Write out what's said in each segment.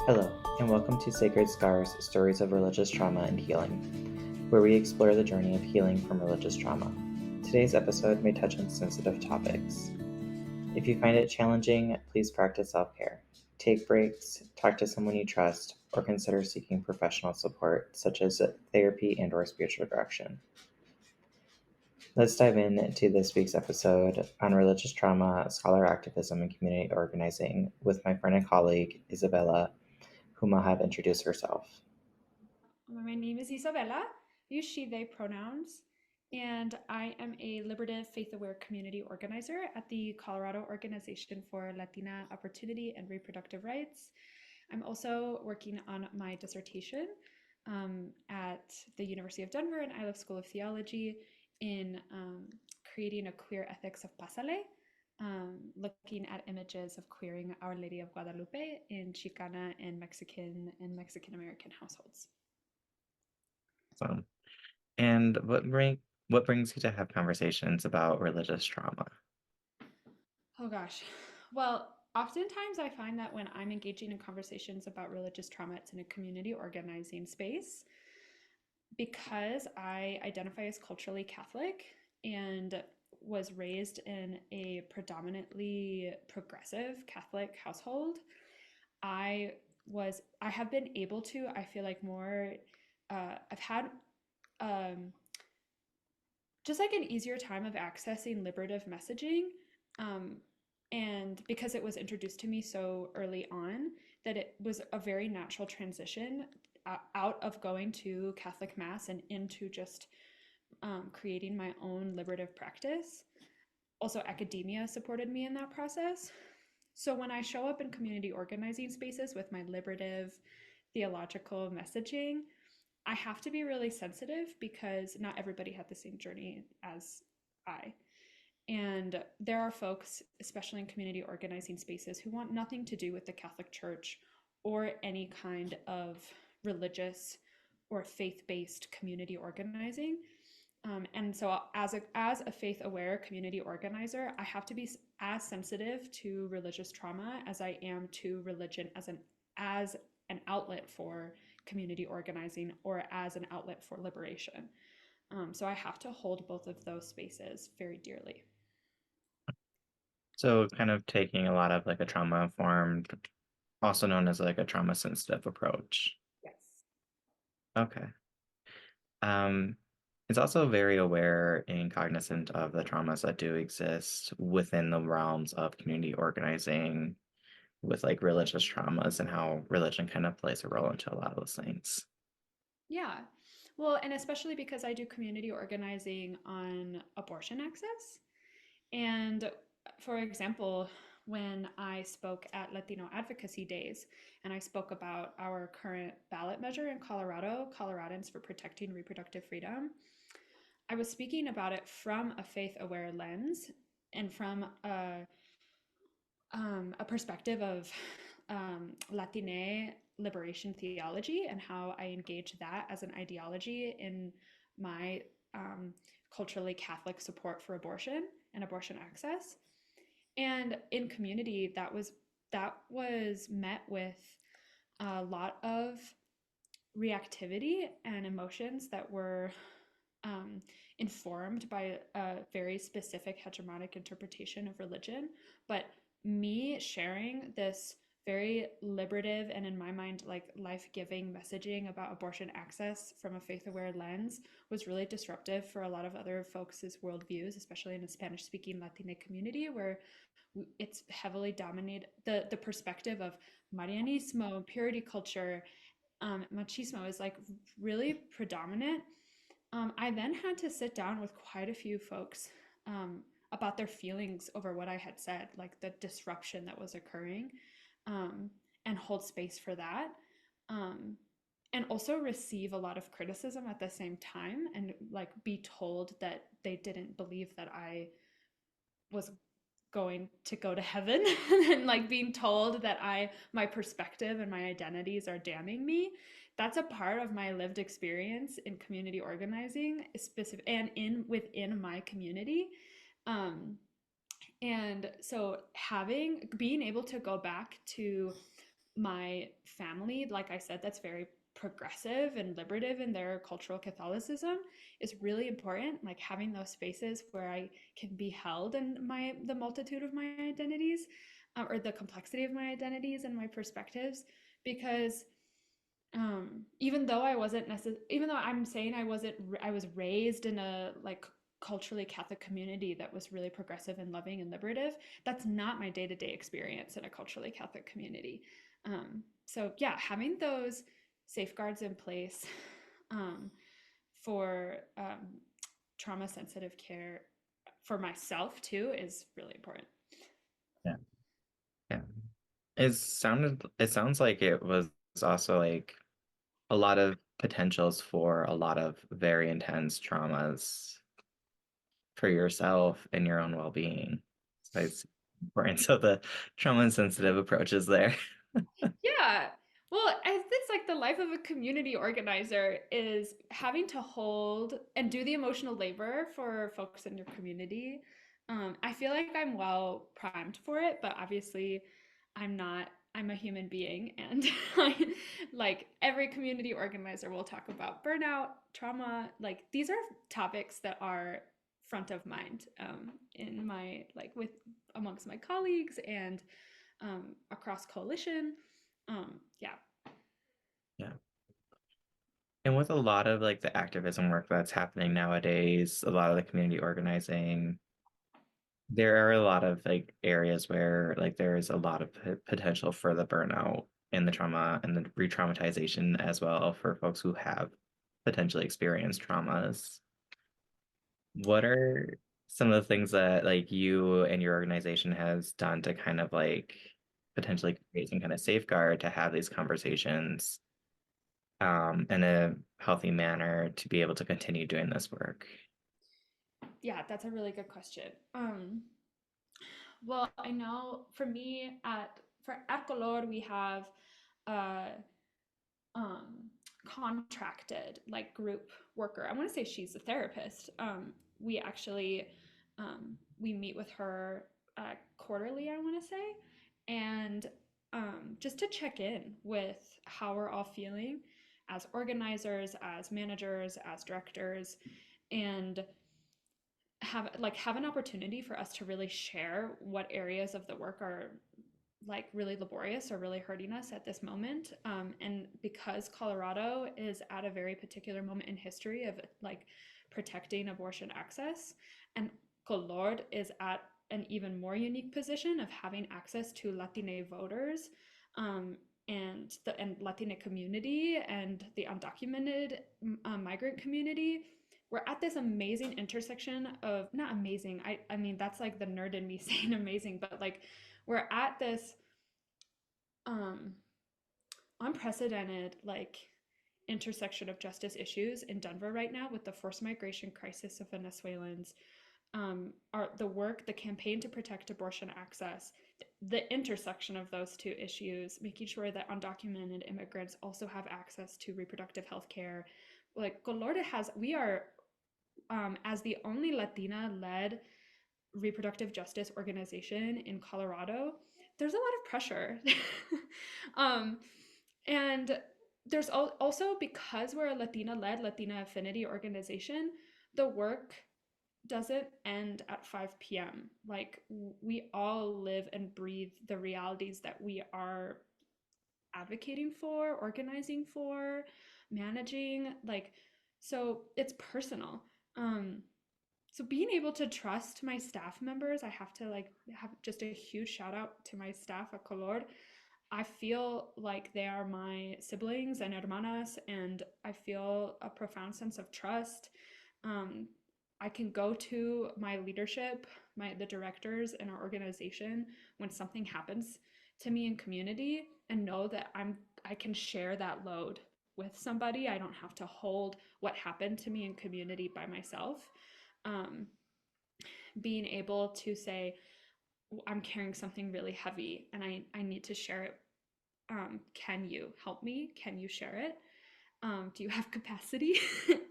Hello, and welcome to Sacred Scars, Stories of Religious Trauma and Healing, where we explore the journey of healing from religious trauma. Today's episode may touch on sensitive topics. If you find it challenging, please practice self-care. Take breaks, talk to someone you trust, or consider seeking professional support, such as therapy and/or spiritual direction. Let's dive into this week's episode on religious trauma, scholar activism, and community organizing with my friend and colleague, Isabela, whom I'll have introduce herself. My name is Isabela. I use she, they pronouns, and I am a liberative, faith aware community organizer at the Colorado Organization for Latina Opportunity and Reproductive Rights. I'm also working on my dissertation at the University of Denver and Iliff School of Theology in creating a queer ethics of Pasale, looking at images of queering Our Lady of Guadalupe in Chicana and Mexican American households. Awesome. And what brings you to have conversations about religious trauma? Oh gosh. Well, oftentimes I find that when I'm engaging in conversations about religious trauma, it's in a community organizing space because I identify as culturally Catholic and was raised in a predominantly progressive Catholic household. I have been able to, I feel like more, I've had um, just like an easier time of accessing liberative messaging. Um, and because it was introduced to me so early on, that it was a very natural transition out of going to Catholic Mass and into just creating my own liberative practice. Also, academia supported me in that process. So when I show up in community organizing spaces with my liberative theological messaging, I have to be really sensitive because not everybody had the same journey as I. And there are folks, especially in community organizing spaces, who want nothing to do with the Catholic Church or any kind of religious or faith based community organizing. And so, as a faith aware community organizer, I have to be as sensitive to religious trauma as I am to religion as an outlet for community organizing or as an outlet for liberation. So I have to hold both of those spaces very dearly. So kind of taking a lot of like a trauma informed, also known as like a trauma sensitive approach. Yes. Okay. Um, it's also very aware and cognizant of the traumas that do exist within the realms of community organizing with like religious traumas and how religion kind of plays a role into a lot of those things. Yeah. Well, and especially because I do community organizing on abortion access. And for example, when I spoke at Latino Advocacy Days and I spoke about our current ballot measure in Colorado, Coloradans for Protecting Reproductive Freedom, I was speaking about it from a faith aware lens and from a perspective of Latine liberation theology and how I engage that as an ideology in my culturally Catholic support for abortion and abortion access. And in community, that was met with a lot of reactivity and emotions that were um, informed by a very specific hegemonic interpretation of religion. But me sharing this very liberative and, in my mind, like life-giving messaging about abortion access from a faith-aware lens was really disruptive for a lot of other folks' worldviews, especially in the Spanish-speaking Latina community, where it's heavily dominated the perspective of Marianismo, purity culture, machismo is like really predominant. I then had to sit down with quite a few folks about their feelings over what I had said, like the disruption that was occurring, um, and hold space for that. Um, and also receive a lot of criticism at the same time and like be told that they didn't believe that I was going to go to heaven and like being told that my perspective and my identities are damning me. That's a part of my lived experience in community organizing, specific and in within my community. And so having being able to go back to my family, like I said, that's very progressive and liberative in their cultural Catholicism, is really important. Like having those spaces where I can be held in the multitude of my identities, or the complexity of my identities and my perspectives, because even though I wasn't necessarily, even though I'm saying I was raised in a like culturally Catholic community that was really progressive and loving and liberative, that's not my day-to-day experience in a culturally Catholic community. So yeah, having those safeguards in place um, for trauma sensitive care for myself too is really important. Yeah. Yeah. It sounds like it was also like a lot of potentials for a lot of very intense traumas for yourself and your own well-being. So it's important. So the trauma sensitive approach is there. Yeah. Well, it's like the life of a community organizer is having to hold and do the emotional labor for folks in your community. I feel like I'm well primed for it, but obviously I'm not. I'm a human being, and like every community organizer will talk about burnout, trauma. Like these are topics that are front of mind in my like with amongst my colleagues and across coalition. Yeah. Yeah. And with a lot of like the activism work that's happening nowadays, a lot of the community organizing, there are a lot of like areas where like there is a lot of potential for the burnout and the trauma and the re-traumatization as well for folks who have potentially experienced traumas. What are some of the things that like you and your organization has done to kind of like potentially create some kind of safeguard to have these conversations in a healthy manner to be able to continue doing this work? Yeah, that's a really good question. Well, I know for me at Color we have a contracted like group worker. I want to say she's a therapist. We actually we meet with her quarterly, I want to say, and just to check in with how we're all feeling as organizers, as managers, as directors, and have an opportunity for us to really share what areas of the work are like really laborious or really hurting us at this moment. And because Colorado is at a very particular moment in history of like protecting abortion access, and Colord is at an even more unique position of having access to Latina voters, and Latina community and the undocumented migrant community. We're at this amazing intersection of not amazing. I mean that's like the nerd in me saying amazing, but like we're at this um unprecedented like intersection of justice issues in Denver right now with the forced migration crisis of Venezuelans, the work, the campaign to protect abortion access, the intersection of those two issues, making sure that undocumented immigrants also have access to reproductive health care. Like Colorado we are as the only Latina led reproductive justice organization in Colorado, there's a lot of pressure. um, and there's also because we're a Latina led, Latina affinity organization, the work doesn't end at 5 p.m. Like we all live and breathe the realities that we are advocating for, organizing for, managing. Like, so it's personal. Um, so being able to trust my staff members, I have to like have just a huge shout out to my staff at Color. I feel like they are my siblings and hermanas, and I feel a profound sense of trust. Um, I can go to my leadership, the directors in our organization when something happens to me in community, and know that I can share that load with somebody. I don't have to hold what happened to me in community by myself. Um, Being able to say, I'm carrying something really heavy and I need to share it. Can you help me? Can you share it? Do you have capacity?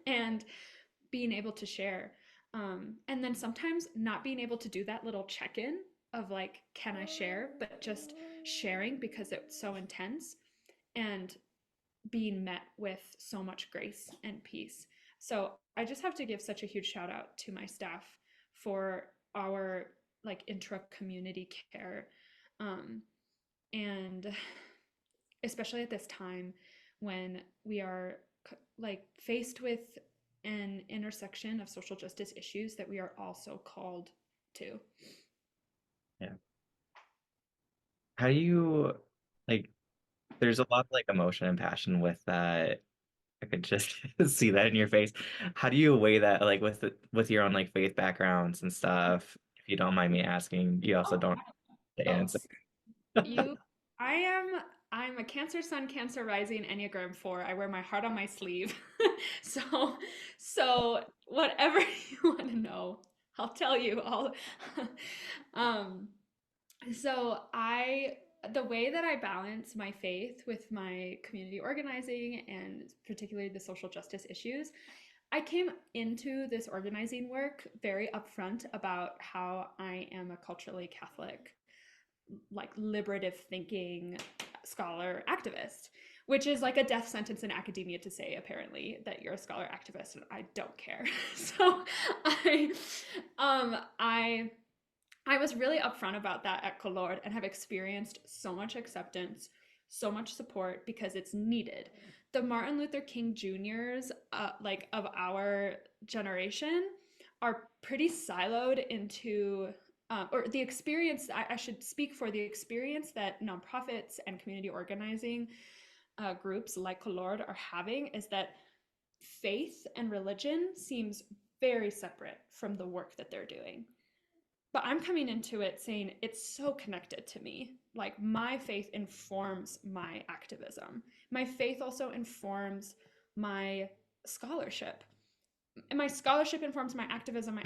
And being able to share. And then sometimes not being able to do that little check in of like, can I share, but just sharing because it's so intense and being met with so much grace and peace. So I just have to give such a huge shout out to my staff for our like intra community care. Um, and especially at this time when we are like faced with an intersection of social justice issues that we are also called to. Yeah. How do you like there's a lot of like emotion and passion with that. I could just see that in your face. How do you weigh that like with your own like faith backgrounds and stuff? If you don't mind me asking, you also Oh, don't have to oh, answer. you, I am, I'm a Cancer Sun, Cancer Rising, Enneagram 4. I wear my heart on my sleeve. so, so whatever you want to know, I'll tell you. Um, so the way that I balance my faith with my community organizing and particularly the social justice issues, I came into this organizing work very upfront about how I am a culturally Catholic, like liberative thinking scholar activist, which is like a death sentence in academia to say, apparently, that you're a scholar activist, and I don't care. So I, I was really upfront about that at Colord and have experienced so much acceptance, so much support because it's needed. The Martin Luther King Juniors, like of our generation, are pretty siloed into, or the experience, I should speak for the experience that nonprofits and community organizing groups like Colord are having is that faith and religion seems very separate from the work that they're doing. But I'm coming into it saying it's so connected to me. Like my faith informs my activism. My faith also informs my scholarship. And my scholarship informs my activism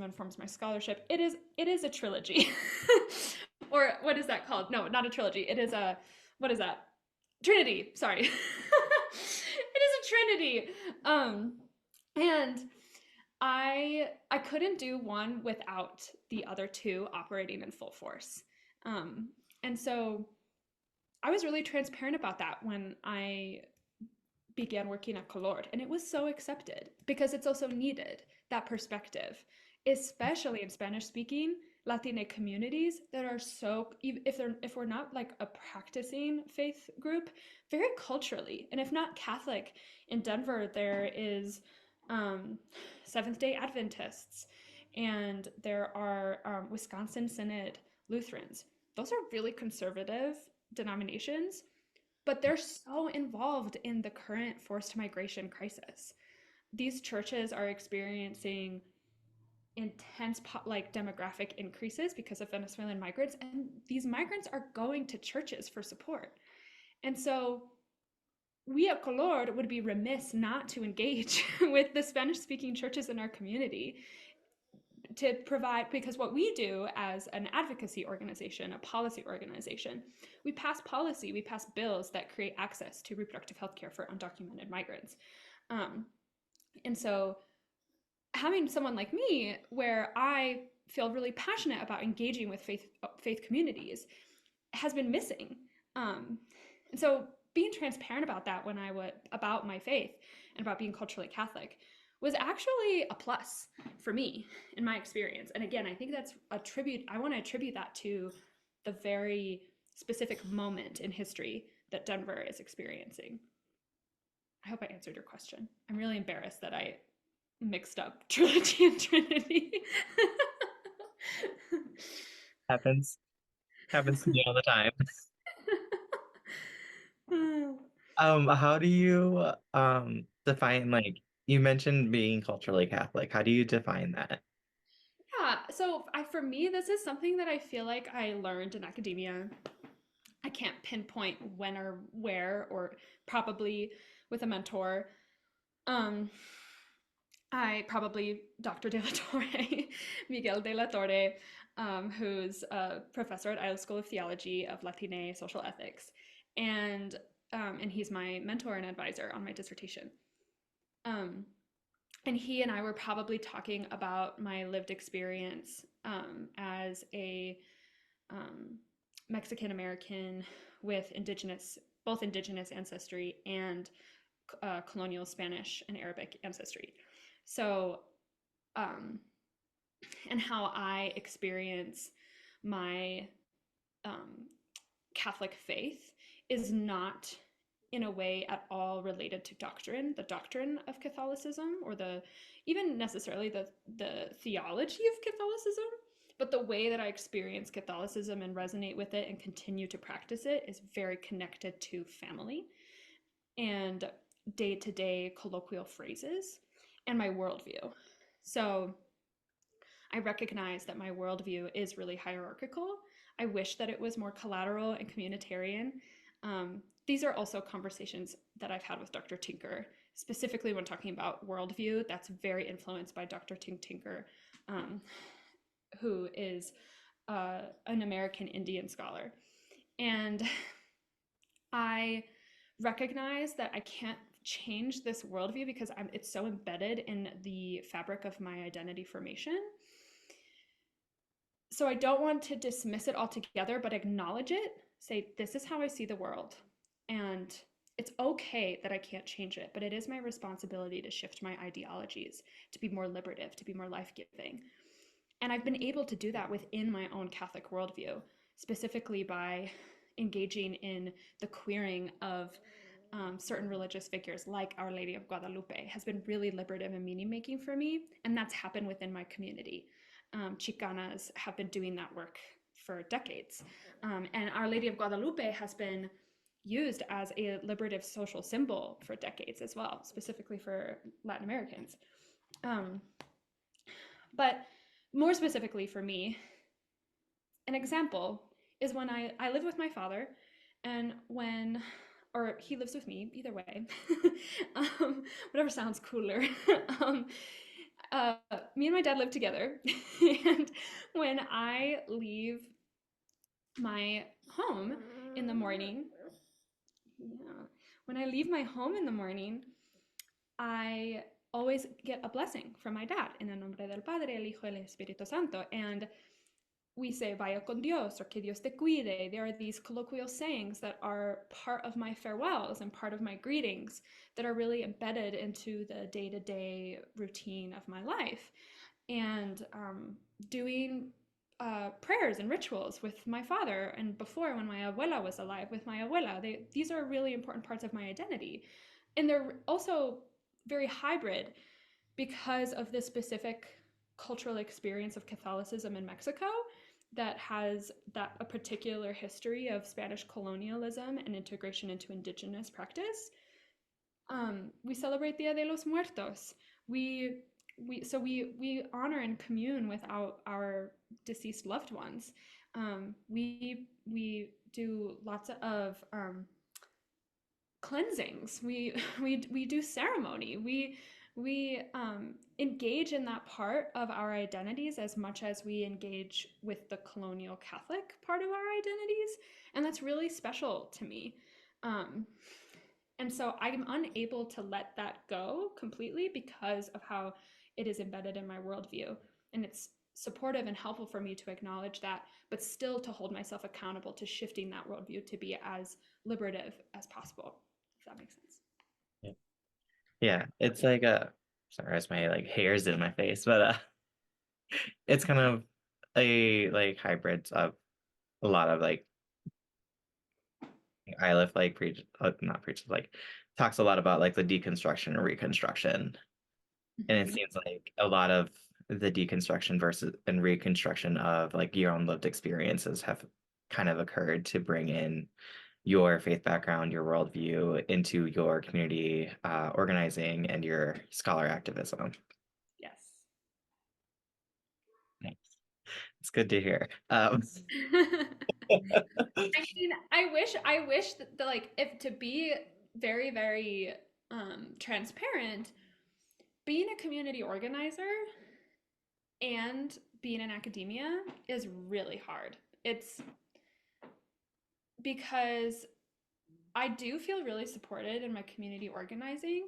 informs my scholarship. It is a trilogy. Or what is that called? No, not a trilogy. It is a, what is that? Trinity. Sorry. It is a trinity. And I couldn't do one without the other two operating in full force. And so I was really transparent about that when I began working at Colord, and it was so accepted because it's also needed, that perspective, especially in Spanish speaking Latina communities that are so, if we're not like a practicing faith group, very culturally, and if not Catholic, in Denver there is Seventh Day Adventists, and there are Wisconsin Synod Lutherans. Those are really conservative denominations, but they're so involved in the current forced migration crisis. These churches are experiencing intense like demographic increases because of Venezuelan migrants, and these migrants are going to churches for support. And so we at Colord would be remiss not to engage with the Spanish speaking churches in our community to provide, because what we do as an advocacy organization, a policy organization, we pass policy, we pass bills that create access to reproductive health care for undocumented migrants. And so having someone like me where I feel really passionate about engaging with faith communities has been missing. And so being transparent about that when I would about my faith and about being culturally Catholic was actually a plus for me in my experience. And again, I think that's a tribute. I want to attribute that to the very specific moment in history that Denver is experiencing. I hope I answered your question. I'm really embarrassed that I mixed up trilogy and trinity. Happens. Happens to me all the time. How do you define like you mentioned being culturally Catholic. How do you define that? Yeah, so for me, this is something that I feel like I learned in academia. I can't pinpoint when or where, or probably with a mentor. Um, I probably Dr. De La Torre, Miguel De La Torre, who's a professor at Iliff School of Theology of Latine Social Ethics, and he's my mentor and advisor on my dissertation. Um, and he and I were probably talking about my lived experience as a Mexican American with both indigenous ancestry and colonial Spanish and Arabic ancestry. So, and how I experience my Catholic faith is not in a way at all related to the doctrine of Catholicism, or even necessarily the theology of Catholicism, but the way that I experience Catholicism and resonate with it and continue to practice it is very connected to family and day-to-day colloquial phrases and my worldview. So I recognize that my worldview is really hierarchical. I wish that it was more collateral and communitarian. These are also conversations that I've had with Dr. Tinker, specifically when talking about worldview. That's very influenced by Dr. Tinker, who is an American Indian scholar. And I recognize that I can't change this worldview because it's so embedded in the fabric of my identity formation. So I don't want to dismiss it altogether, but acknowledge it, say, this is how I see the world. And it's okay that I can't change it, but it is my responsibility to shift my ideologies, to be more liberative, to be more life-giving. And I've been able to do that within my own Catholic worldview, specifically by engaging in the queering of certain religious figures like Our Lady of Guadalupe has been really liberative and meaning-making for me, and that's happened within my community. Chicanas have been doing that work for decades. And Our Lady of Guadalupe has been used as a liberative social symbol for decades as well, specifically for Latin Americans. But more specifically for me, an example is when I live with my father, and or he lives with me, either way, whatever sounds cooler. Me and my dad live together, and when I leave my home in the morning, I always get a blessing from my dad, in el nombre del Padre, el Hijo, el Espíritu Santo, and we say vaya con Dios, or que Dios te cuide. There are these colloquial sayings that are part of my farewells and part of my greetings that are really embedded into the day-to-day routine of my life. And doing prayers and rituals with my father, and before, when my abuela was alive, with my abuela. These are really important parts of my identity. And they're also very hybrid because of the specific cultural experience of Catholicism in Mexico that has a particular history of Spanish colonialism and integration into indigenous practice. We celebrate Dia de los Muertos. We honor and commune with our deceased loved ones. We do lots of cleansings. We do ceremony. We engage in that part of our identities as much as we engage with the colonial Catholic part of our identities, and that's really special to me. And so I'm unable to let that go completely because of how it is embedded in my worldview. And it's supportive and helpful for me to acknowledge that, but still to hold myself accountable to shifting that worldview to be as liberative as possible, if that makes sense. Yeah, it's like sorry, as my hairs in my face, but it's kind of a hybrid of a lot of Iliff not preaches, talks a lot about the deconstruction and reconstruction. And it seems like a lot of the deconstruction versus and reconstruction of your own lived experiences have kind of occurred to bring in your faith background, your worldview into your community organizing and your scholar activism. Yes. Thanks. It's good to hear. I mean, I wish that if to be very, very transparent, being a community organizer and being in academia is really hard. It's because I do feel really supported in my community organizing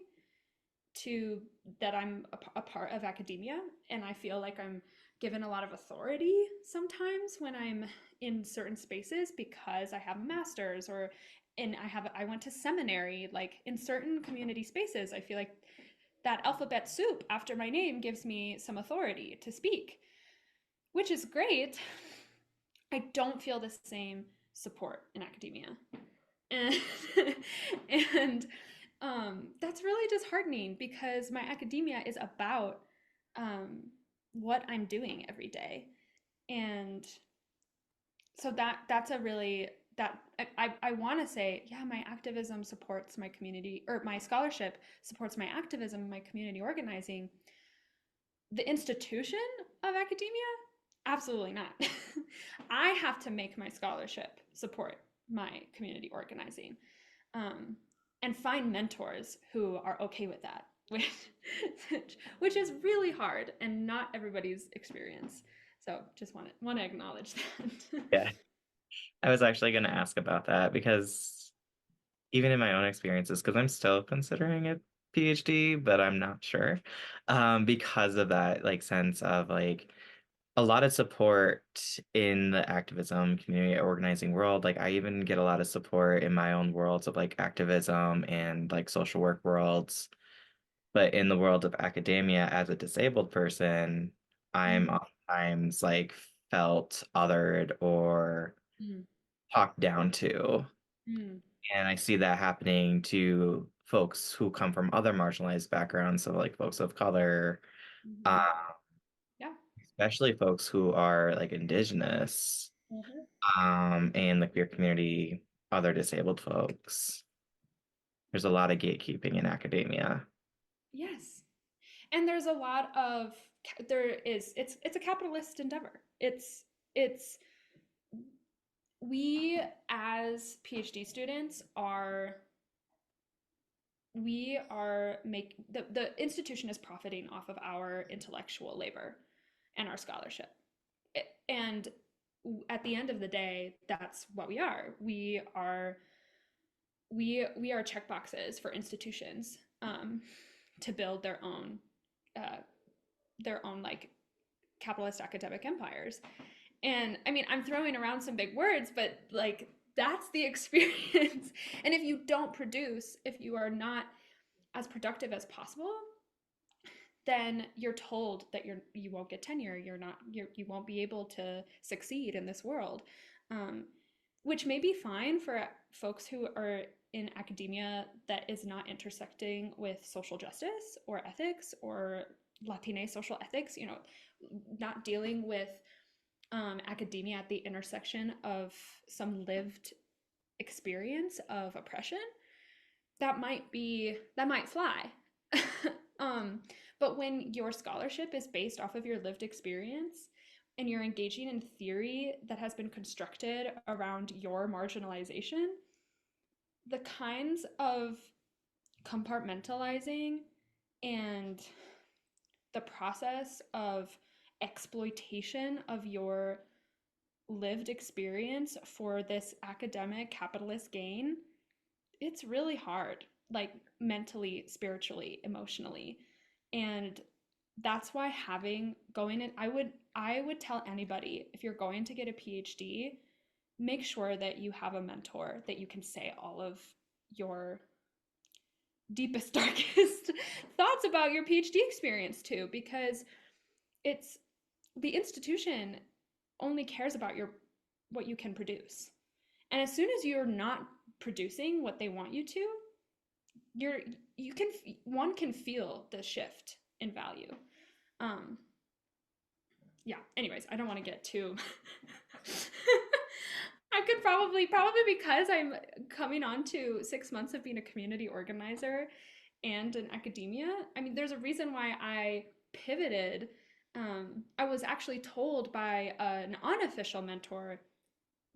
that I'm a part of academia, and I feel like I'm given a lot of authority sometimes when I'm in certain spaces because I have a master's or and I went to seminary. Like in certain community spaces, I feel like that alphabet soup after my name gives me some authority to speak, which is great. I don't feel the same support in academia. And, and that's really disheartening because my academia is about what I'm doing every day. And so that's a really that I want to say, yeah, my activism supports my community, or my scholarship supports my activism, my community organizing. The institution of academia, absolutely not. I have to make my scholarship support my community organizing, um, and find mentors who are okay with that, which is really hard and not everybody's experience. So just want to acknowledge that. Yeah. I was actually going to ask about that because even in my own experiences, because I'm still considering a PhD, but I'm not sure, because of that like sense of like a lot of support in the activism community organizing world. Like I even get a lot of support in my own worlds of like activism and like social work worlds. But in the world of academia, as a disabled person, I'm Mm, oftentimes like felt othered or mm, talked down to. mm, And I see that happening to folks who come from other marginalized backgrounds, so like folks of color, mhm. uh, Yeah. especially folks who are like indigenous, Mhm. and the queer community, other disabled folks. There's a lot of gatekeeping in academia. Yes. And there's a lot of there is it's a capitalist endeavor. It's we as PhD students are we are make the institution is profiting off of our intellectual labor and our scholarship. And at the end of the day, that's what we are. We are checkboxes for institutions, to build uh, their own like capitalist academic empires. And I mean, I'm throwing around some big words, but like that's the experience. And if you don't produce, if you are not as productive as possible, then you're told that you won't get tenure. You won't be able to succeed in this world, um, which may be fine for folks who are in academia that is not intersecting with social justice or ethics or Latine social ethics. Not dealing with academia at the intersection of some lived experience of oppression. That might fly. um, but when your scholarship is based off of your lived experience and you're engaging in theory that has been constructed around your marginalization, the kinds of compartmentalizing and the process of exploitation of your lived experience for this academic capitalist gain, it's really hard, like mentally, spiritually, emotionally. And that's why having going in I would tell anybody, if you're going to get a PhD, make sure that you have a mentor that you can say all of your deepest darkest thoughts about your PhD experience to, because it's the institution only cares about your what you can produce. And as soon as you're not producing what they want you to, you're you can one can feel the shift in value. Um yeah, anyways, I don't want to get too I could probably because I'm coming on to 6 months of being a community organizer and in academia. I mean, there's a reason why I pivoted. I was actually told by an unofficial mentor,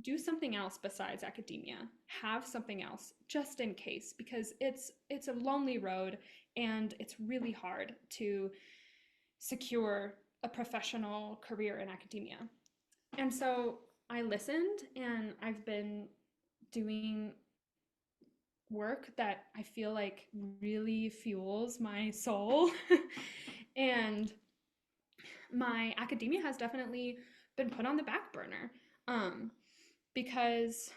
do something else besides academia. Have something else just in case, because it's a lonely road and it's really hard to secure a professional career in academia. And so I listened, and I've been doing work that I feel like really fuels my soul. And my academia has definitely been put on the back burner, um, because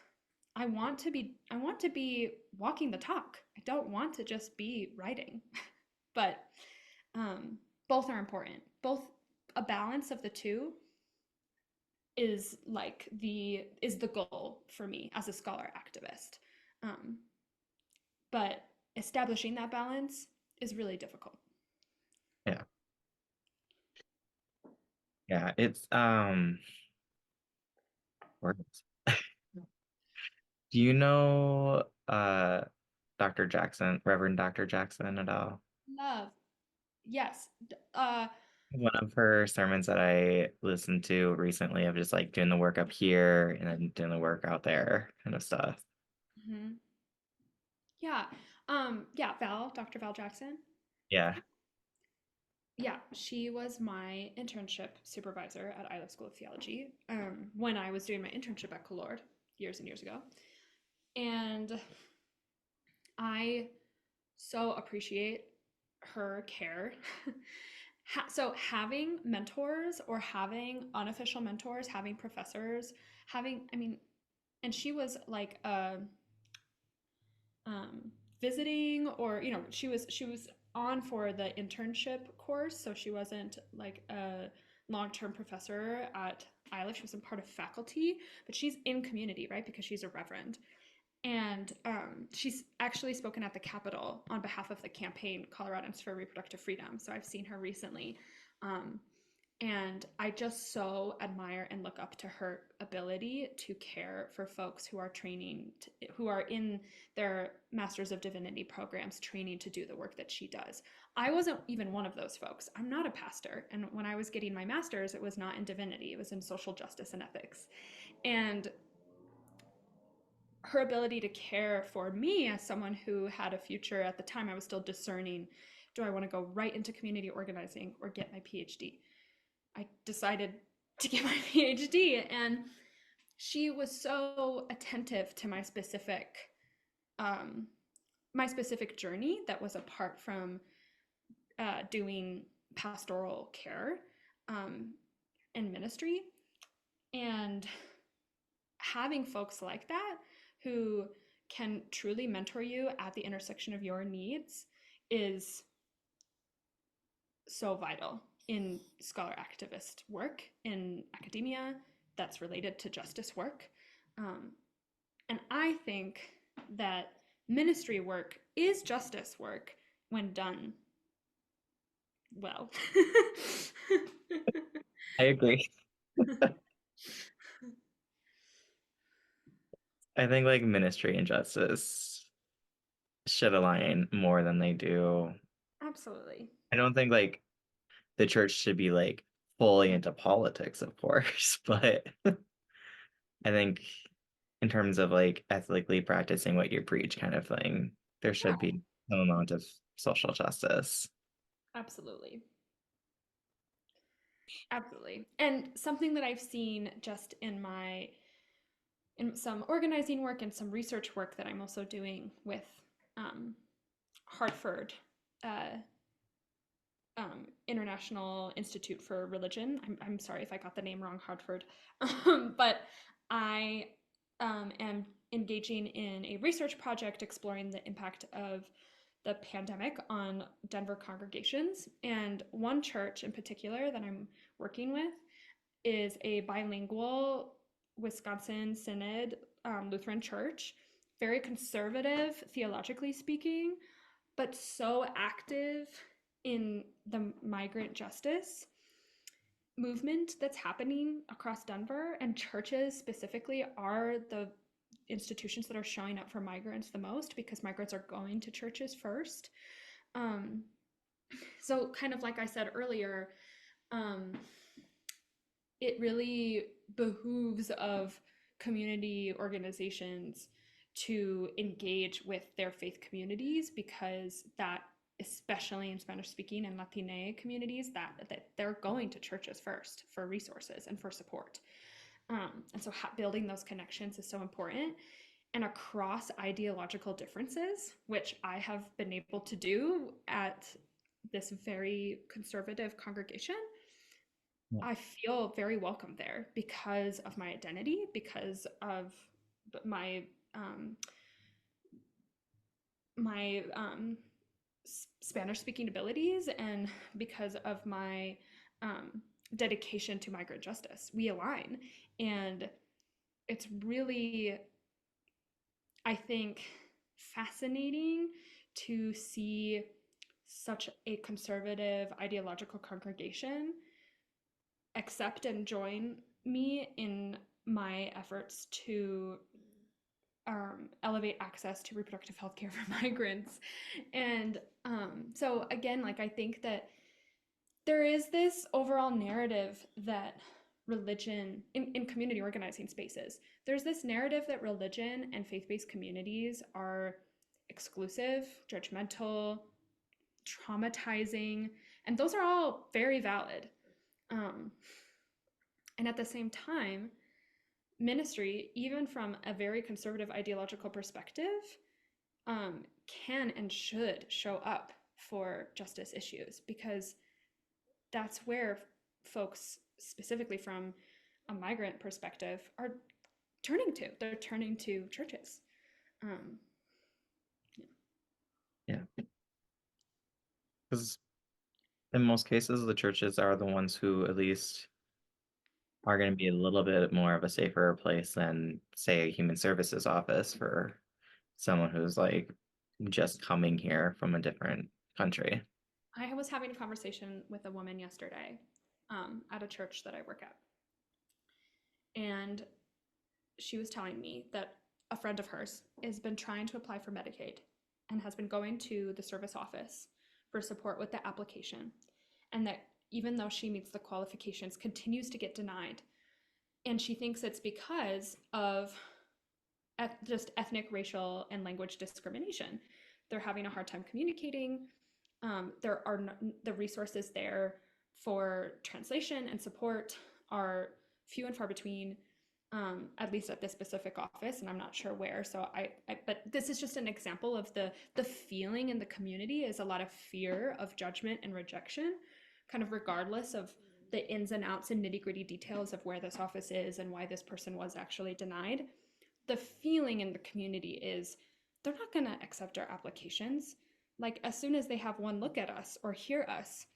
I want to be walking the talk. I don't want to just be writing. But um, both are important. Both, a balance of the two is the goal for me as a scholar activist. Um, but establishing that balance is really difficult. Yeah. Yeah, it's words. Do you know Dr. Jackson, Reverend Dr. Jackson at all? Love, yes. Uh, One of her sermons that I listened to recently of just like doing the work up here and then doing the work out there kind of stuff. mhm. Yeah. Yeah, Dr. Val Jackson. Yeah. Yeah, she was my internship supervisor at Iliff School of Theology when I was doing my internship at Colord years and years ago. And I so appreciate her care. So having mentors or having unofficial mentors, having professors, I mean, and she was like a visiting, or she was on for the internship course, so she wasn't like a long-term professor at Iliff. She wasn't part of faculty, but she's in community, right? Because she's a reverend. And she's actually spoken at the Capitol on behalf of the campaign Coloradans for Reproductive Freedom. So I've seen her recently. Um, and I just so admire and look up to her ability to care for folks who are who are in their Masters of Divinity programs, training to do the work that she does. I wasn't even one of those folks. I'm not a pastor. And when I was getting my master's, it was not in divinity, it was in social justice and ethics. And her ability to care for me as someone who had a future at the time, I was still discerning, do I want to go right into community organizing or get my PhD? I decided to get my PhD, and she was so attentive to um, my specific journey that was apart from doing pastoral care um, and ministry, and having folks like that who can truly mentor you at the intersection of your needs is so vital in scholar activist work in academia that's related to justice work. Um, and I think that ministry work is justice work when done well. I agree. I think like ministry and justice should align more than they do. Absolutely. I don't think like the church should be like fully into politics, of course, but I think in terms of like ethically practicing what you preach kind of thing, there should Yeah, be some amount of social justice. absolutely. Absolutely. And something that I've seen just in some organizing work and some research work that I'm also doing with um, Hartford uh, International Institute for Religion. I'm sorry if I got the name wrong, Hartford. But I am engaging in a research project exploring the impact of the pandemic on Denver congregations. And one church in particular that I'm working with is a bilingual Wisconsin Synod Lutheran church, very conservative theologically speaking, but so active in the migrant justice movement that's happening across Denver. And churches specifically are the institutions that are showing up for migrants the most, because migrants are going to churches first. Um, so, kind of like I said earlier, um, it really behooves of community organizations to engage with their faith communities, because that, especially in Spanish speaking and Latine communities, that they're going to churches first for resources and for support. And so building those connections is so important. And across ideological differences, which I have been able to do at this very conservative congregation, Yeah. I feel very welcome there because of my identity, because of my um, my Spanish speaking abilities, and because of my um, dedication to migrant justice. We align, and it's really, I think, fascinating to see such a conservative ideological congregation accept and join me in my efforts to elevate access to reproductive health care for migrants. And so, again, like, I think that there is this overall narrative that religion, in community organizing spaces, there's this narrative that religion and faith-based communities are exclusive, judgmental, traumatizing, and those are all very valid. Um, and at the same time, ministry, even from a very conservative ideological perspective, can and should show up for justice issues, because that's where folks, specifically from a migrant perspective, are turning to. They're turning to churches. Um, Yeah. Because in most cases, the churches are the ones who at least are going to be a little bit more of a safer place than, say, a human services office for someone who's like just coming here from a different country. I was having a conversation with a woman yesterday at a church that I work at, and she was telling me that a friend of hers has been trying to apply for Medicaid and has been going to the service office for support with the application, and that even though she meets the qualifications, continues to get denied. And she thinks it's because of just ethnic, racial, and language discrimination. They're having a hard time communicating. There are the resources there for translation and support are few and far between, at least at this specific office, and I'm not sure where. So but this is just an example of the feeling in the community is a lot of fear of judgment and rejection, kind of regardless of the ins and outs and nitty gritty details of where this office is and why this person was actually denied. The feeling in the community is they're not going to accept our applications. Like, as soon as they have one look at us or hear us,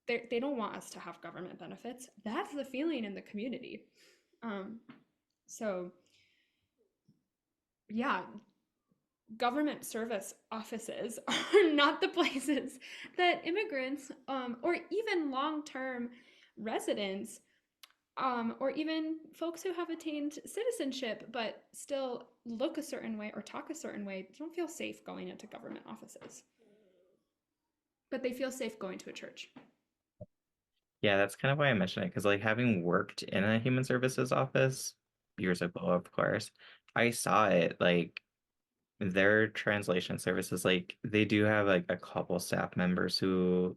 they don't want us to have government benefits. That's the feeling in the community. Um, so, yeah, government service offices are not the places that immigrants, or even long term residents, or even folks who have attained citizenship but still look a certain way or talk a certain way, don't feel safe going into government offices. But they feel safe going to a church. Yeah, that's kind of why I mentioned it, because like having worked in a human services office years ago, of course, I saw it like their translation services, like they do have like a couple staff members who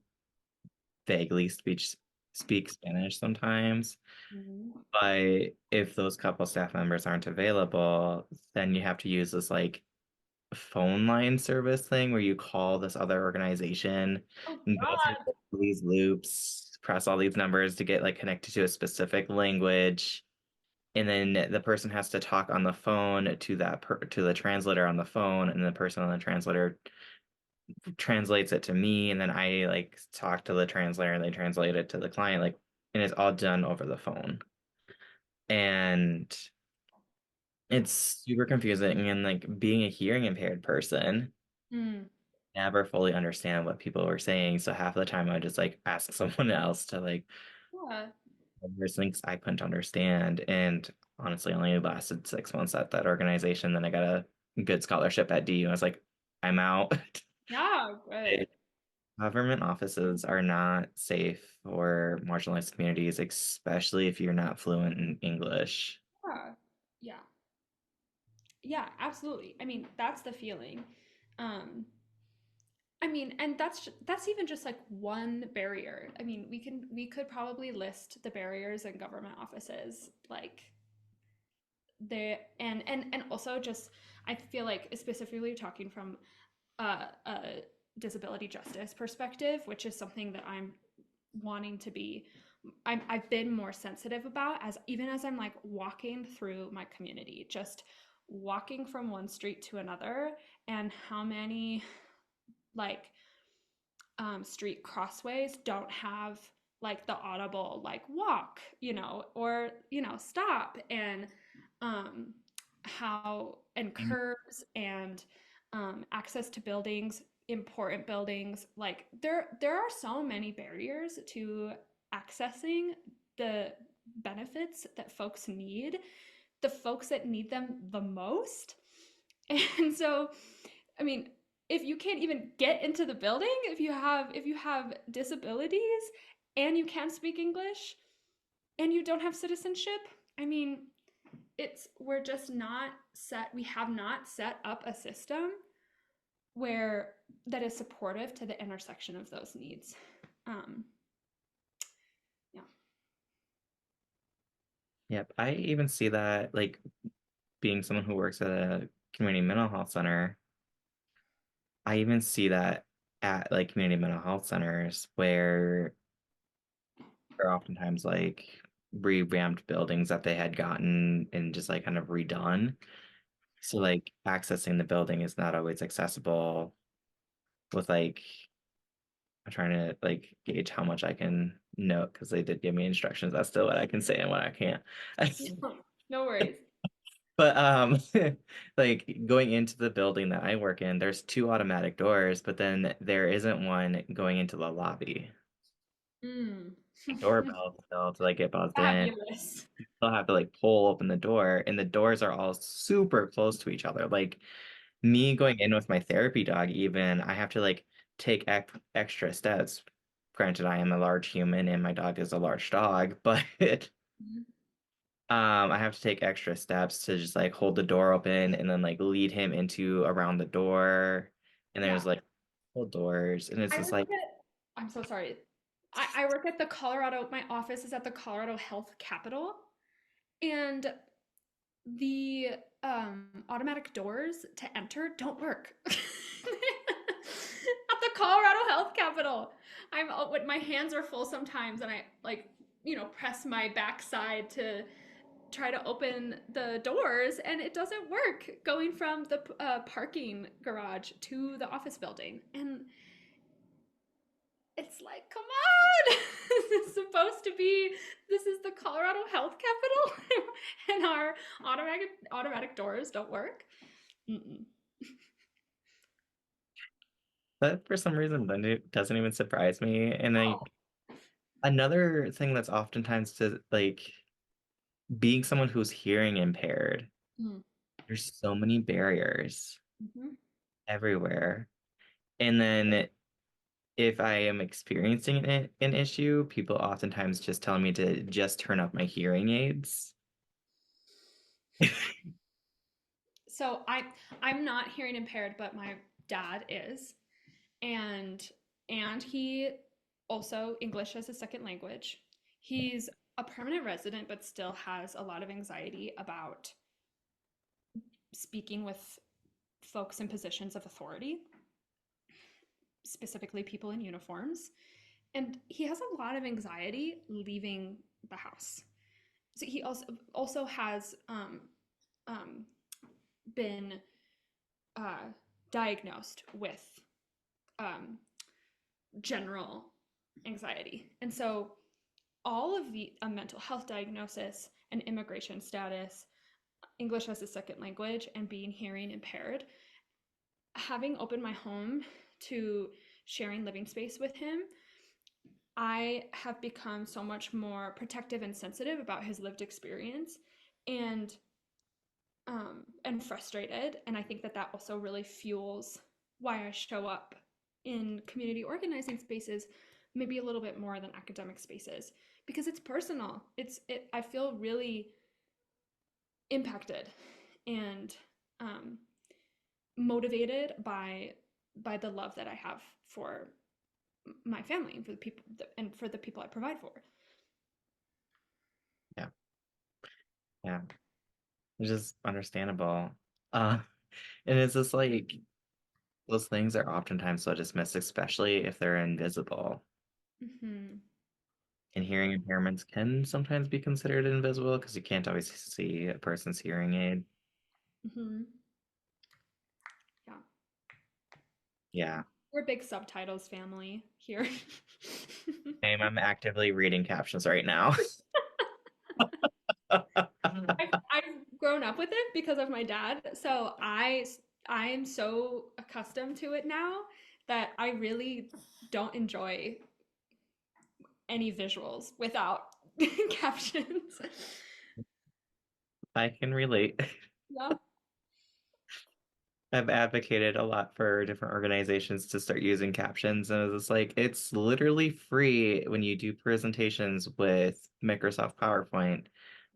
vaguely speak Spanish sometimes. Mm-hmm. But if those couple staff members aren't available, then you have to use this like phone line service thing where you call this other organization Oh and go through God. these loops, press all these numbers to get like connected to a specific language. And then the person has to talk on the phone to to the translator on the phone, and the person on the translator translates it to me, and then I like talk to the translator and they translate it to the client, like, and it's all done over the phone. And it's super confusing, and like being a hearing impaired person, Mm. never fully understand what people were saying. So half the time I would just like ask someone else to like Yeah. there's things I couldn't understand. And honestly only lasted 6 months at that organization. Then I got a good scholarship at DU. I was like, I'm out. Yeah, good. Government offices are not safe for marginalized communities, especially if you're not fluent in English. Yeah. Yeah. Yeah, absolutely. I mean, that's the feeling. Um, I mean, and that's even just like one barrier. I mean, we could probably list the barriers in government offices, like and also just, I feel like, specifically talking from a disability justice perspective, which is something that I'm wanting to be I've been more sensitive about, as even as I'm like walking through my community, just walking from one street to another, and how many like street crossways don't have like the audible like walk, or stop, and um, how and Mhm. curbs and access to buildings, important buildings. Like there are so many barriers to accessing the benefits that folks need, the folks that need them the most. And so, I mean, if you can't even get into the building, if you have disabilities and you can't speak English and you don't have citizenship, I mean, it's we're just not set we have not set up a system where that is supportive to the intersection of those needs. Um, yeah. Yep. I even see that, like, being someone who works at a community mental health center, I even see that at like community mental health centers where there are oftentimes like revamped buildings that they had gotten and just like kind of redone. So like accessing the building is not always accessible with like I'm trying to like gauge how much I can know because they did give me instructions. That's still what I can say and what I can't. No worries. But like going into the building that I work in, there's two automatic doors, but then there isn't one going into the lobby. Mm. Doorbell still to like get buzzed in. Fabulous. You still have to like pull open the door, and the doors are all super close to each other. Like me going in with my therapy dog, even I have to like take extra steps. Granted, I am a large human and my dog is a large dog, but I have to take extra steps to just like hold the door open and then like lead him into around the door. And Yeah. there's like full doors, and it's I just work like, at, I'm so sorry. I work at the Colorado, my office is at the Colorado Health Capitol, and the automatic doors to enter don't work. At the Colorado Health Capitol. When my hands are full sometimes, and I like, press my backside to try to open the doors, and it doesn't work going from the parking garage to the office building. And it's like, come on! This is supposed to be. This is the Colorado Health Capital, and our automatic doors don't work. Mm-mm. but for some reason, then it doesn't even surprise me. And Oh. like another thing that's oftentimes to like being someone who's hearing impaired, Mm. there's so many barriers Mhm. everywhere. And then if I am experiencing an issue, people oftentimes just tell me to just turn up my hearing aids. So I'm not hearing impaired, but my dad is, and he also English as a second language. He's a permanent resident, but still has a lot of anxiety about speaking with folks in positions of authority, specifically people in uniforms. And he has a lot of anxiety leaving the house. So he also has um, been uh, diagnosed with um, general anxiety, and so all of the a mental health diagnosis, an immigration status, English as a second language, and being hearing impaired, having opened my home to sharing living space with him, I have become so much more protective and sensitive about his lived experience, and frustrated. And I think that that also really fuels why I show up in community organizing spaces, maybe a little bit more than academic spaces, because it's personal. I feel really impacted and um, motivated by the love that I have for my family and for the people and for the people I provide for. Yeah, yeah, it's just understandable. Uh, and it's just like those things are oftentimes so dismissed, especially if they're invisible. Mm-hmm. And hearing impairments can sometimes be considered invisible because you can't always see a person's hearing aid. Mm-hmm. Yeah. Yeah. We're a big subtitles family here. I'm actively reading captions right now. I've grown up with it because of my dad, so I am so accustomed to it now that I really don't enjoy any visuals without captions. I can relate. Yeah. I've advocated a lot for different organizations to start using captions, and it's like it's literally free when you do presentations with Microsoft PowerPoint.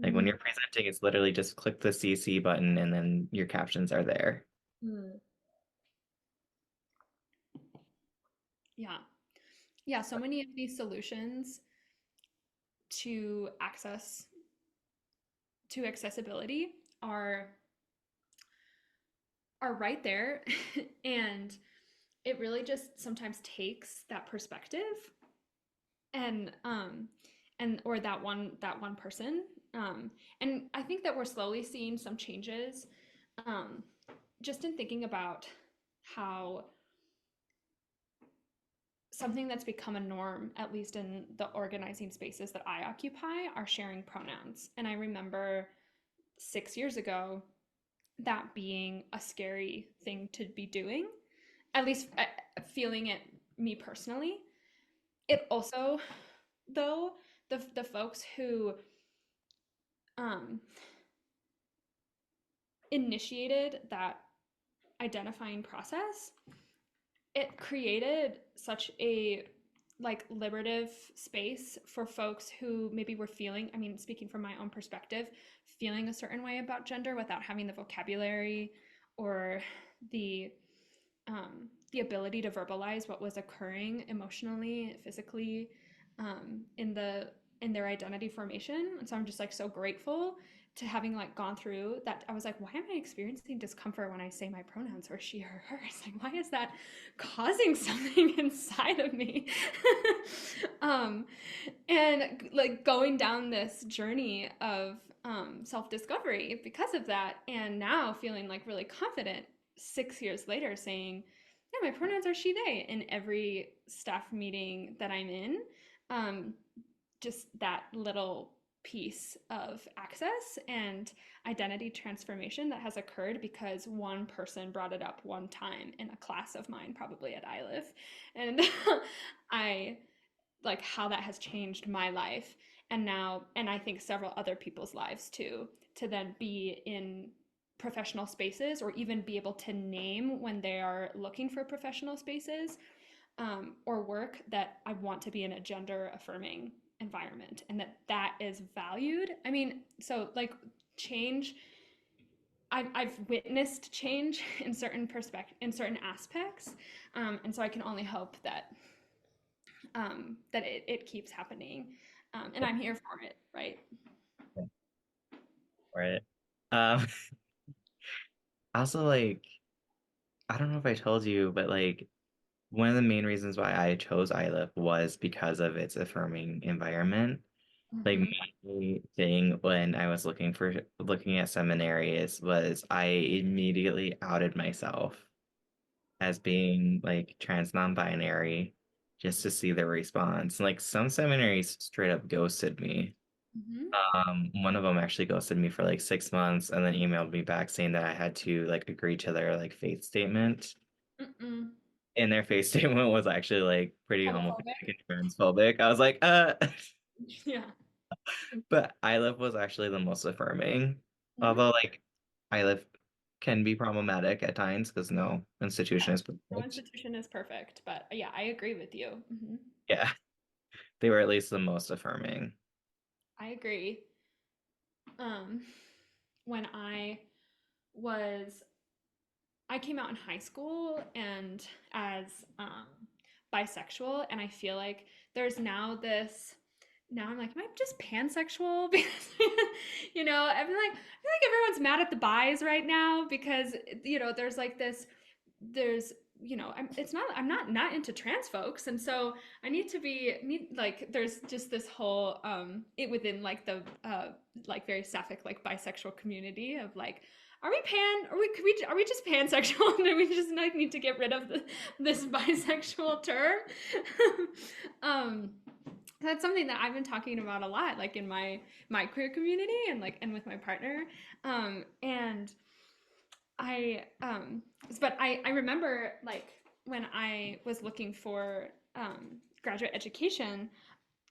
Like when Mhm. you're presenting, it's literally just click the CC button and then your captions are there. Mm. Yeah. Yeah, so many of these solutions to access to accessibility are are right there and it really just sometimes takes that perspective and or that one person and I think that we're slowly seeing some changes um just in thinking about how something that's become a norm, at least in the organizing spaces that I occupy, are sharing pronouns. And I remember 6 years ago that being a scary thing to be doing, at least feeling it me personally. It also, though, the folks who um, initiated that identifying process, it created such a like liberative space for folks who maybe were feeling, I mean, speaking from my own perspective, feeling a certain way about gender without having the vocabulary or the the ability to verbalize what was occurring emotionally, physically, in in their identity formation. And so I'm just like so grateful to having like gone through that. I was like, why am I experiencing discomfort when I say my pronouns or she or her? It's like, why is that causing something inside of me? um, and like going down this journey of self-discovery because of that, and now feeling like really confident 6 years later saying, yeah, my pronouns are she, they in every staff meeting that I'm in. Um, just that little piece of access and identity transformation that has occurred because one person brought it up one time in a class of mine, probably at Iliff. And I like how that has changed my life and now, and I think several other people's lives too, to then be in professional spaces or even be able to name when they are looking for professional spaces or work that I want to be in a gender affirming environment and that that is valued. I mean, so like change, I've witnessed change in certain in certain aspects, and so I can only hope that that it keeps happening, and I'm here for it, right? Right. Um, also like I don't know if I told you, but like one of the main reasons why I chose Iliff was because of its affirming environment. Like Mm-hmm. my thing when I was looking at seminaries was I immediately outed myself as being like trans non-binary just to see their response. Like some seminaries straight up ghosted me. Mm-hmm. One of them actually ghosted me for like 6 months and then emailed me back saying that I had to like agree to their like faith statement. Mm-mm. And their faith statement was actually like pretty Homophobic. homophobic and transphobic. I was like, Yeah. but Iliff was actually the most affirming. Mm-hmm. Although like Iliff can be problematic at times because no institution is No perfect. institution is perfect, but yeah, I agree with you. Mm-hmm. Yeah, they were at least the most affirming. I agree. Um, when was I came out in high school and as bisexual, and I feel like there's now this. Now I'm like, am I just pansexual? Because I feel like everyone's mad at the bis right now because there's like this. There's I'm not into trans folks, and so I need like there's just this whole it within like the like very sapphic like bisexual community of like, are we pan, are we just pansexual and we just like need to get rid of this bisexual term? um that's something that I've been talking about a lot, like in my queer community and with my partner. And I but I remember like when I was looking for graduate education,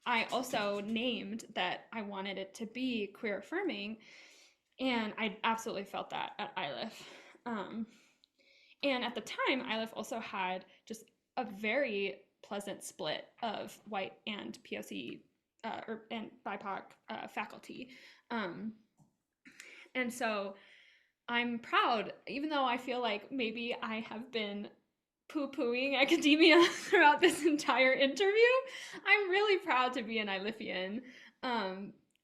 I also named that I wanted it to be queer affirming, and I absolutely felt that at Iliff. Um, and at the time, Iliff also had just a very pleasant split of white and POC and BIPOC faculty. Um, and so I'm proud, even though I feel like maybe I have been poo-pooing academia throughout this entire interview. I'm really proud to be an Iliffian,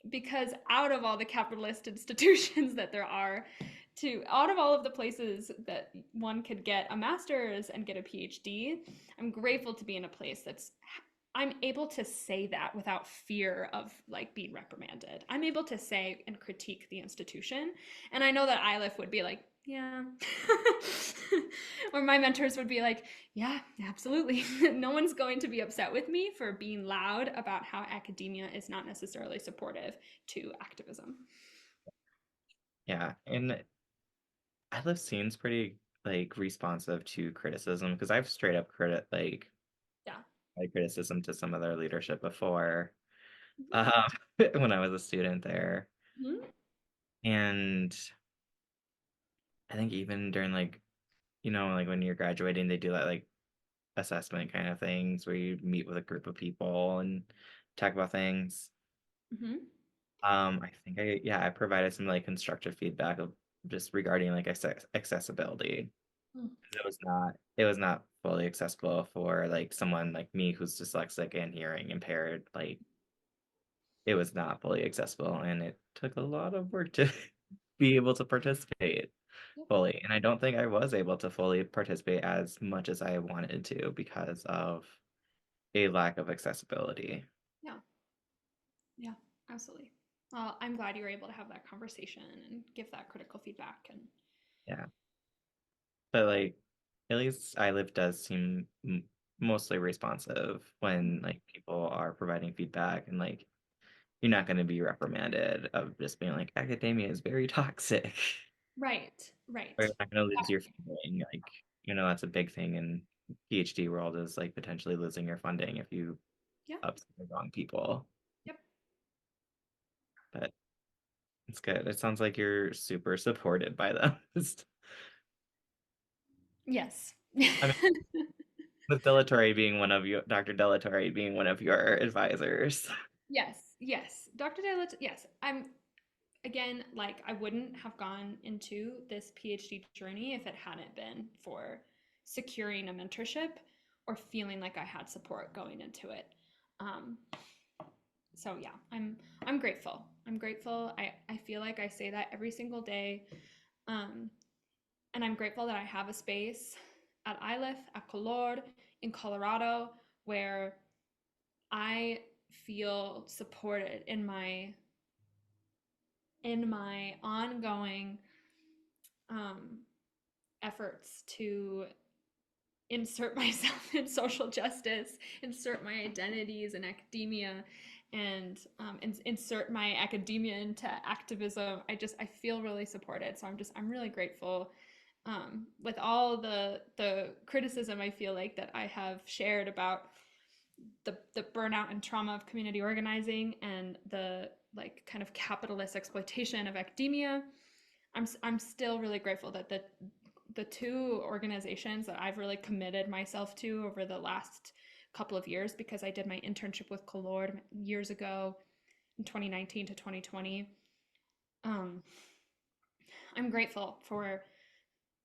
because out of all the capitalist institutions that there are, out of all of the places that one could get a master's and get a PhD, I'm grateful to be in a place that's I'm able to say that without fear of like being reprimanded. I'm able to say and critique the institution. And I know that Iliff would be like, yeah. Or my mentors would be like, yeah, absolutely. No one's going to be upset with me for being loud about how academia is not necessarily supportive to activism. Yeah, and Iliff seems pretty like responsive to criticism because I've straight up Yeah. criticism to some of their leadership before, Mm-hmm. um, when I was a student there, Mm-hmm. and I think even during like like when you're graduating, they do that like assessment kind of things where you meet with a group of people and talk about things. Mm-hmm. I think I provided some like constructive feedback of just regarding like accessibility. It was not fully accessible for like someone like me who's dyslexic and hearing impaired. Like it was not fully accessible, and it took a lot of work to be able to participate Yep. fully. And I don't think I was able to fully participate as much as I wanted to because of a lack of accessibility. Yeah. Yeah. Absolutely. Well, I'm glad you were able to have that conversation and give that critical feedback. And Yeah. But like at least iLive does seem mostly responsive when like people are providing feedback, and like you're not going to be reprimanded of just being like academia is very toxic. right, right. Or you're not going to lose your funding. Like that's a big thing in PhD world is like potentially losing your funding if you Yeah. upset the wrong people. Yep. But it's good. It sounds like you're super supported by them. Yes. I mean, with Delatorre being one of you, Dr. Delatorre being one of your advisors. Yes, yes. Dr. Dalit, yes. I'm again like I wouldn't have gone into this PhD journey if it hadn't been for securing a mentorship or feeling like I had support going into it. Um, so yeah, I'm grateful. I'm grateful. I feel like I say that every single day. Um, and I'm grateful that I have a space at Iliff, at Colord, in Colorado, where I feel supported in my ongoing um, efforts to insert myself in social justice, insert my identities in academia, and insert my academia into activism. I feel really supported, so I'm really grateful. With all the criticism I feel like that I have shared about the burnout and trauma of community organizing and the like kind of capitalist exploitation of academia, I'm still really grateful that the two organizations that I've really committed myself to over the last couple of years, because I did my internship with Colord years ago in 2019 to 2020. Um, I'm grateful for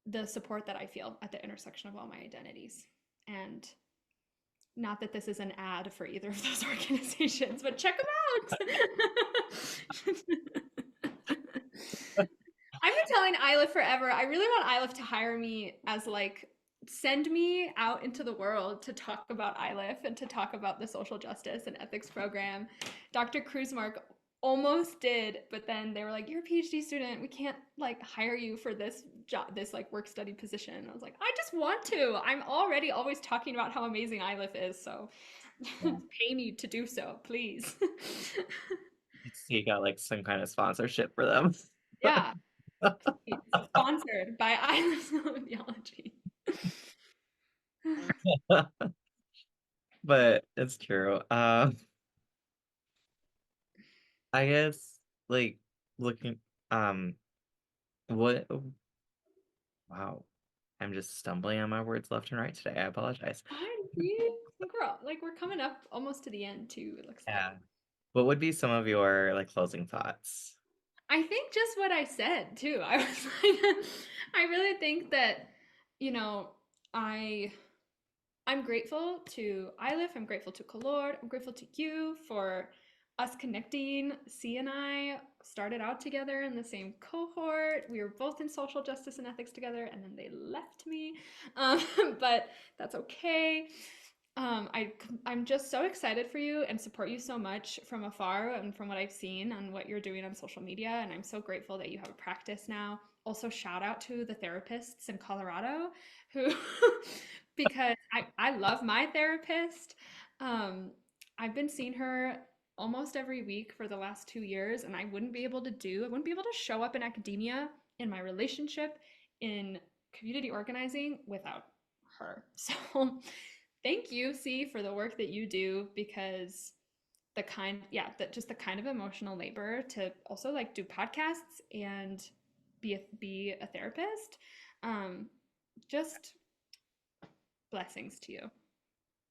the support that I feel at the intersection of all my identities. And not that this is an ad for either of those organizations, but check them out. I've been telling Iliff forever. I really want Iliff to hire me as like send me out into the world to talk about Iliff and to talk about the social justice and ethics program. Dr. Kruzmark almost did, but then they were like, "You're a PhD student. We can't like hire you for this job, this like work study position." I was like, "I just want to. I'm already always talking about how amazing Iliff is, so Yeah. pay me to do so, please." You got like some kind of sponsorship for them. Yeah, please. Sponsored by Iliff Theology. But it's true. I guess like looking what wow. I'm just stumbling on my words left and right today. I apologize. I think we're coming up almost to the end too, it looks like. Yeah. What would be some of your like closing thoughts? I think just what I said too. I was like, I really think that, you know, I I'm grateful to Iliff, I'm grateful to Kalord, I'm grateful to you for us connecting. C and I started out together in the same cohort. We were both in social justice and ethics together, and then they left me. Um, but that's okay. I I'm just so excited for you and support you so much from afar and from what I've seen on what you're doing on social media. And I'm so grateful that you have a practice now. Also, shout out to the therapists in Colorado who, because I love my therapist. Um, I've been seeing her almost every week for the last 2 years, and I wouldn't be able to show up in academia, in my relationship, in community organizing without her. So thank you, C, for the work that you do because that just the kind of emotional labor to also like do podcasts and be a therapist. Um, just blessings to you.